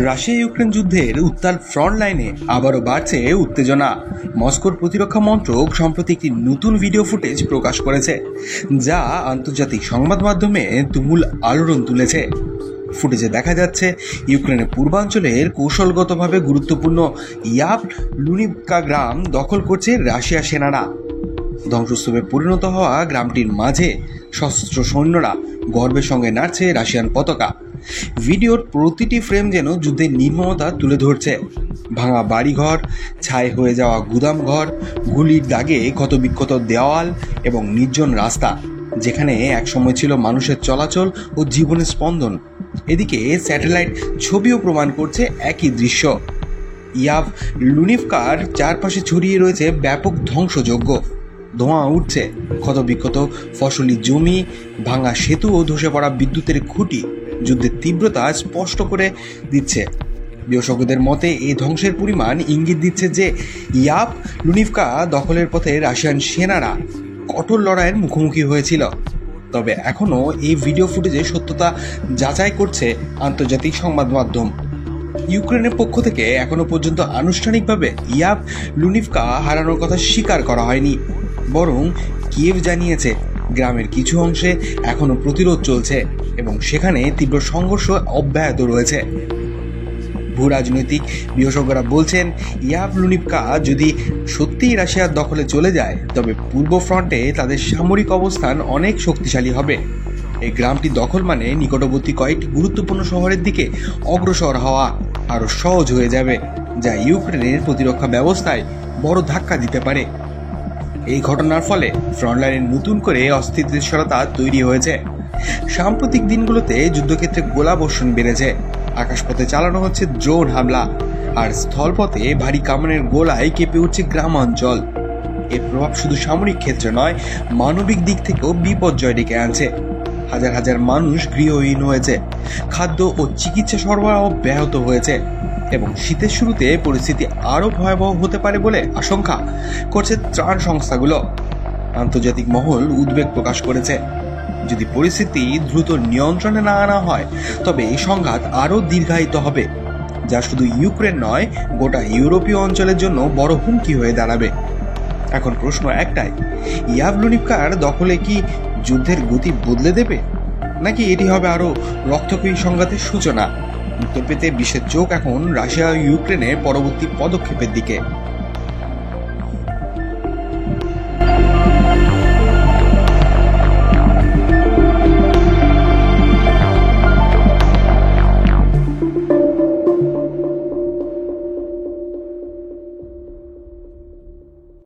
Russia Ukraine যুদ্ধের উত্তাল front লাইনে আবারও বাড়ছে উত্তেজনা। মস্কোর প্রতিরক্ষা মন্ত্রক সম্প্রতি একটি নতুন ভিডিও ফুটেজ প্রকাশ করেছে, যা আন্তর্জাতিক সংবাদ মাধ্যমে তুমুল আলোড়ন তুলেছে। ফুটেজে দেখা যাচ্ছে ইউক্রেনের পূর্বাঞ্চলের কৌশলগতভাবে গুরুত্বপূর্ণ ইয়াভলুনিভকা গ্রাম দখল করছে রাশিয়া সেনারা। ধ্বংসস্তূপে পরিণত হওয়া গ্রামটির মাঝে সশস্ত্র সৈন্যরা গর্বের সঙ্গে নাড়ছে রাশিয়ান পতাকা। ভিডিওর প্রতিটি ফ্রেম যেন যুদ্ধের নির্মমতা তুলে ধরছে। ভাঙা বাড়িঘর, ছাই হয়ে যাওয়া গুদামঘর, গুলির দাগে ক্ষতবিক্ষত দেওয়াল এবং নির্জন রাস্তা, যেখানে একসময় ছিল মানুষের চলাচল ও জীবনের স্পন্দন। এদিকে স্যাটেলাইট ছবিও প্রমাণ করছে একই দৃশ্য। ইয়াভলুনিভকার চারপাশে ছড়িয়ে রয়েছে ব্যাপক ধ্বংসযজ্ঞ। ধোঁয়া উঠছে, ক্ষতবিক্ষত ফসলি জমি, ভাঙা সেতু ও ধসে পড়া বিদ্যুতের খুঁটি যুদ্ধের তীব্রতা স্পষ্ট করে দিচ্ছে। বিশেষজ্ঞদের মতে এই ধ্বংসের পরিমাণ ইঙ্গিত দিচ্ছে যে ইয়াভলুনিভকা দখলের পথে রাশিয়ান সেনারা কঠোর লড়াইয়ের মুখোমুখি হয়েছিল। তবে এখনও এই ভিডিও ফুটেজের সত্যতা যাচাই করছে আন্তর্জাতিক সংবাদ মাধ্যম। ইউক্রেনের পক্ষ থেকে এখনো পর্যন্ত আনুষ্ঠানিকভাবে ইয়াভলুনিভকা হারানোর কথা স্বীকার করা হয়নি, বরং কিয়েভ জানিয়েছে গ্রামের কিছু অংশে এখনো প্রতিরোধ চলছে এবং সেখানে তীব্র সংঘর্ষ অব্যাহত রয়েছে। ভূরাজনৈতিক বিশেষজ্ঞরা বলছেন, ইয়াভলুনিভকা যদি সত্যিই রাশিয়ার দখলে চলে যায়, তবে পূর্ব ফ্রন্টে তাদের সামরিক অবস্থান অনেক শক্তিশালী হবে। এই গ্রামটি দখল মানে নিকটবর্তী কয়েকটি গুরুত্বপূর্ণ শহরের দিকে অগ্রসর হওয়া আরও সহজ হয়ে যাবে, যা ইউক্রেনের প্রতিরক্ষা ব্যবস্থায় বড় ধাক্কা দিতে পারে। এই ঘটনার ফলে ফ্রন্টলাইনে নতুন করে অস্থিতিশীলতা তৈরি হয়েছে। সাম্প্রতিক দিনগুলোতে যুদ্ধক্ষেত্রে গোলাবর্ষণ বেড়েছে, আকাশপথে চালানো হচ্ছে ড্রোন হামলা, আর স্থলপথে ভারী কামানের গোলায় কেঁপে উঠছে গ্রামাঞ্চল। এর প্রভাব শুধু সামরিক ক্ষেত্রে নয়, মানবিক দিক থেকেও বিপর্যয় ডেকে আনছে। হাজার হাজার মানুষ গৃহহীন হয়েছে, খাদ্য ও চিকিৎসা সরবরাহ ব্যাহত হয়েছে এবং শীতের শুরুতে পরিস্থিতি আরও ভয়াবহ হতে পারে বলে আশঙ্কা করছে ত্রাণ সংস্থাগুলো। আন্তর্জাতিক মহল উদ্বেগ প্রকাশ করেছে, যদি পরিস্থিতি দ্রুত নিয়ন্ত্রণে না আনা হয় তবে এই সংঘাত আরও দীর্ঘায়িত হবে, যা শুধু ইউক্রেন নয়, গোটা ইউরোপীয় অঞ্চলের জন্য বড় হুমকি হয়ে দাঁড়াবে। এখন প্রশ্ন একটাই, ইয়াভলুনিভকার দখলে কি যুদ্ধের গতি বদলে দেবে, নাকি এটি হবে আরও রক্তক্ষয়ী সংঘাতের সূচনা? উত্তর পেতে বিশ্বের চোখ এখন রাশিয়া ও ইউক্রেনের পরবর্তী পদক্ষেপের দিকে।